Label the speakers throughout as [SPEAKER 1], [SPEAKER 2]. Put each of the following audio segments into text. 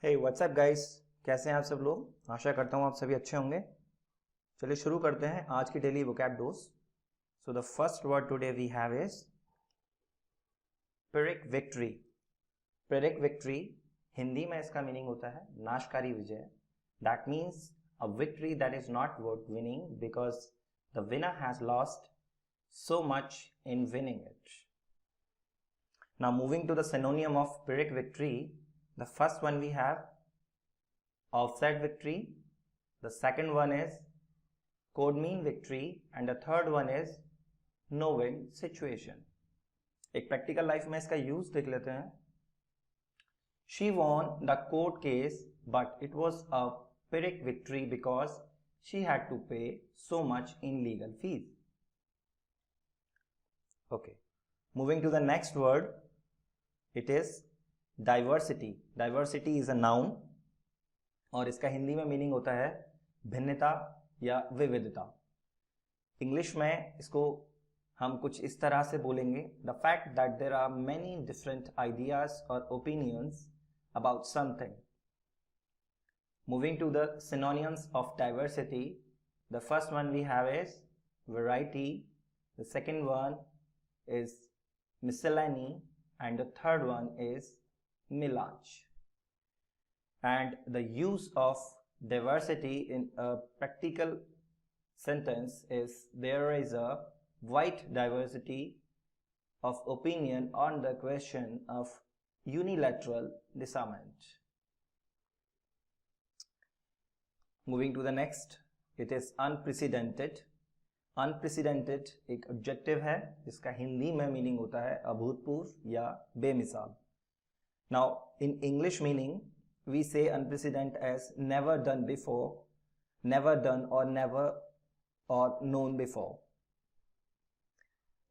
[SPEAKER 1] हे WhatsApp guys, कैसे हैं आप सब लोग। आशा करता हूँ आप सभी अच्छे होंगे। चलिए शुरू करते हैं आज की daily vocab dose. So the first word today we have is pyrrhic victory. Pyrrhic victory Hindi में इसका मीनिंग होता है नाशकारी विजय। That means a victory that is not worth winning because the winner has lost so much in winning it. Now moving to the synonym of Pyrrhic victory, the first one we have offside victory, the second one is code mean victory and the third one is no win situation. एक practical life में इसका use देख लेते हैं। She won the court case but it was a Pyrrhic victory because she had to pay so much in legal fees. Okay, moving to the next word, it is diversity. Diversity is a noun और इसका हिंदी में meaning होता है भिन्नता या विविधता। English में इसको हम कुछ इस तरह से बोलेंगे, the fact that there are many different ideas और opinions about something. Moving to the synonyms of diversity, the first one we have is variety, the second one is miscellany and the third one is melange. And the use of diversity in a practical sentence is there is a wide diversity of opinion on the question of unilateral disarmament. Moving to the next, it is unprecedented. Unprecedented एक objective है जिसका हिंदी में meaning होता है अभूतपूर्व या बेमिसाल। Now in English meaning we say unprecedented as never done before, never done or never or known before.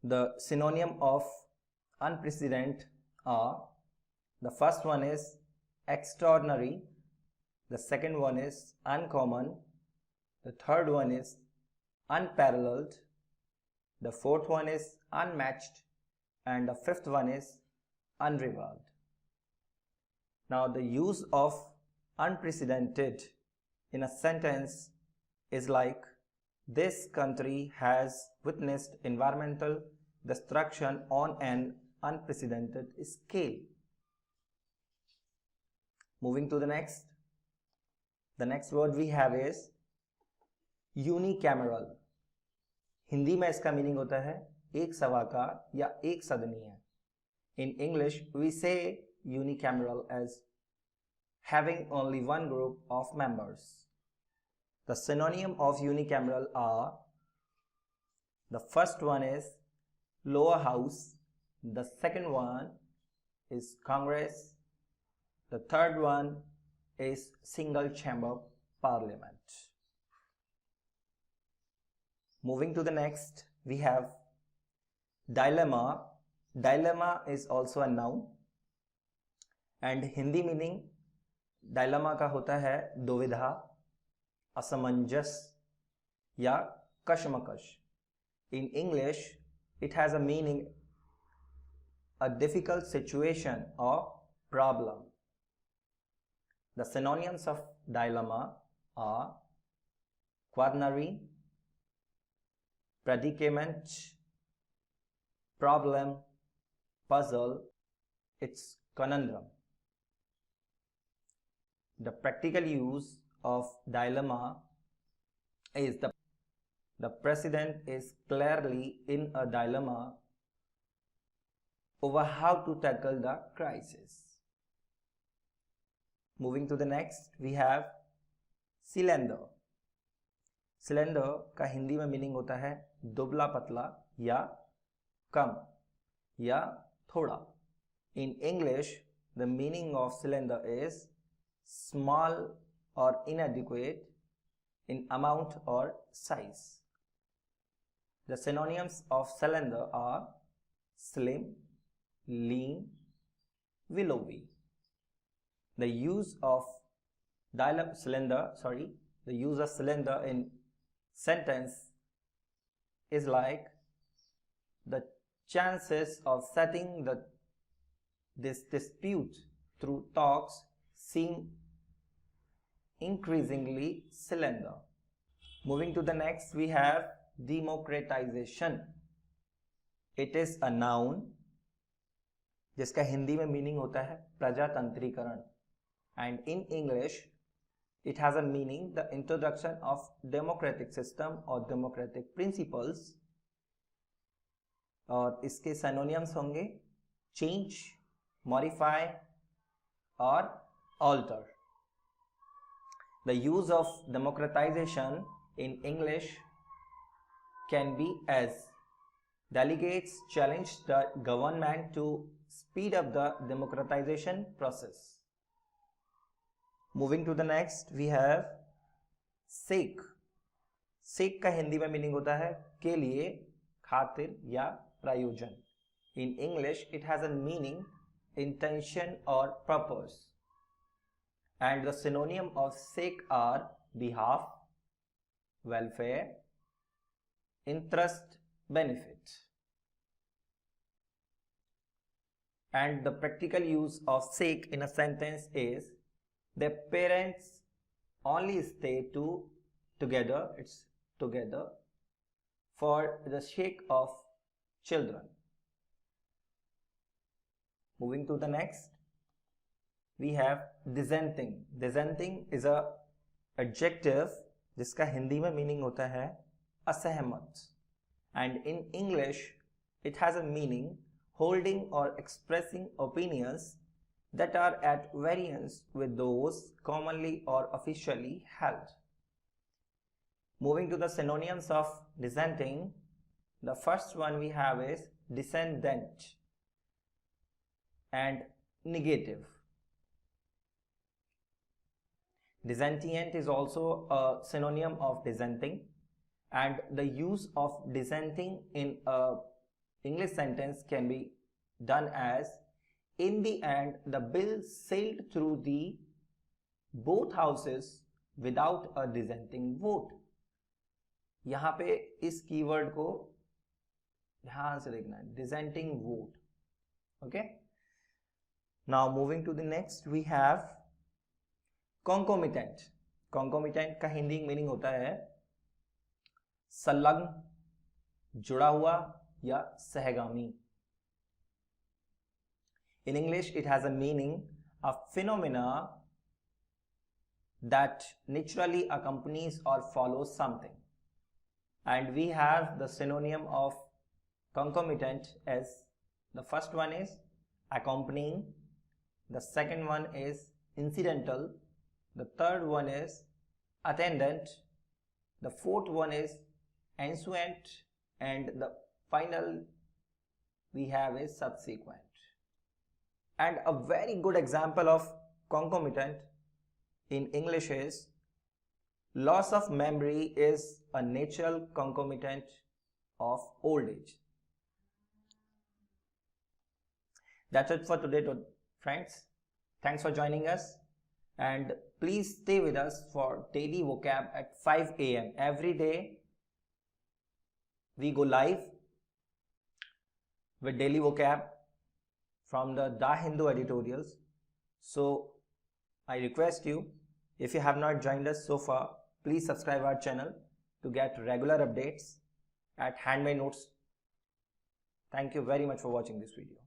[SPEAKER 1] The synonym of unprecedented are, the first one is extraordinary, the second one is uncommon, the third one is unparalleled, the fourth one is unmatched, and the fifth one is unrivaled. Now the use of unprecedented in a sentence is like, this country has witnessed environmental destruction on an unprecedented scale. Moving to the next word we have is unicameral. Hindi में इसका meaning होता है एक सभाकार या एक सदनीय। In English we say unicameral as having only one group of members. The synonym of unicameral are, the first one is lower house, the second one is congress, the third one is single chamber parliament. Moving to the next, we have dilemma. Dilemma is also a noun and Hindi meaning dilemma का होता है दुविधा, असमंजस या कशमकश। In English, it has a meaning a difficult situation or problem. The synonyms of dilemma are quaternary, predicament, problem, puzzle, it's conundrum. The practical use of dilemma is the president is clearly in a dilemma over how to tackle the crisis. Moving to the next, we have cylinder. Cylinder का हिंदी में meaning होता है दुबला पतला या कम या थोड़ा। In English the meaning of slender is small or inadequate in amount or size. The synonyms of slender are slim, lean, willowy. The use of cylinder in sentence is like, the chances of settling this dispute through talks seem increasingly slender. Moving to the next, we have democratization. It is a noun जिसका हिंदी में meaning होता है प्रजातंत्रीकरण, and in English it has a meaning the introduction of democratic system or democratic principles, और इसके synonyms होंगे change, modify और alter. The use of democratization in English can be as delegates challenge the government to speed up the democratization process. Moving to the next, we have sake. Sake का हिंदी में meaning होता है के लिए, खातिर या प्रयोजन. In English, it has a meaning intention or purpose. And the synonym of sake are behalf, welfare, interest, benefit. And the practical use of sake in a sentence is the parents only stay together, it's together, for the sake of children. Moving to the next, we have dissenting. Dissenting is a adjective जिसका हिंदी में meaning होता है असहमत, and in English it has a meaning holding or expressing opinions that are at variance with those commonly or officially held. Moving to the synonyms of dissenting, the first one we have is descendant and negative. Dissentient is also a synonym of dissenting, and the use of dissenting in a English sentence can be done as in the end the bill sailed through the both houses without a dissenting vote. यहाँ पे इस keyword को ध्यान से देखना है, dissenting vote. Okay. Now moving to the next, we have concomitant. Concomitant का Hindi meaning होता है संलग्न, जुड़ा हुआ या सहगामी. In English, it has a meaning of phenomena that naturally accompanies or follows something. And we have the synonym of concomitant as the first one is accompanying, the second one is incidental, the third one is attendant, the fourth one is ensuing, and the final we have is subsequent. And a very good example of concomitant in English is loss of memory is a natural concomitant of old age. That's it for today, friends. Thanks for joining us, and please stay with us for daily vocab at 5 a.m. every day. We go live with daily vocab from the Da Hindu editorials. So I request you, if you have not joined us so far, please subscribe our channel to get regular updates at Handmade Notes. Thank you very much for watching this video.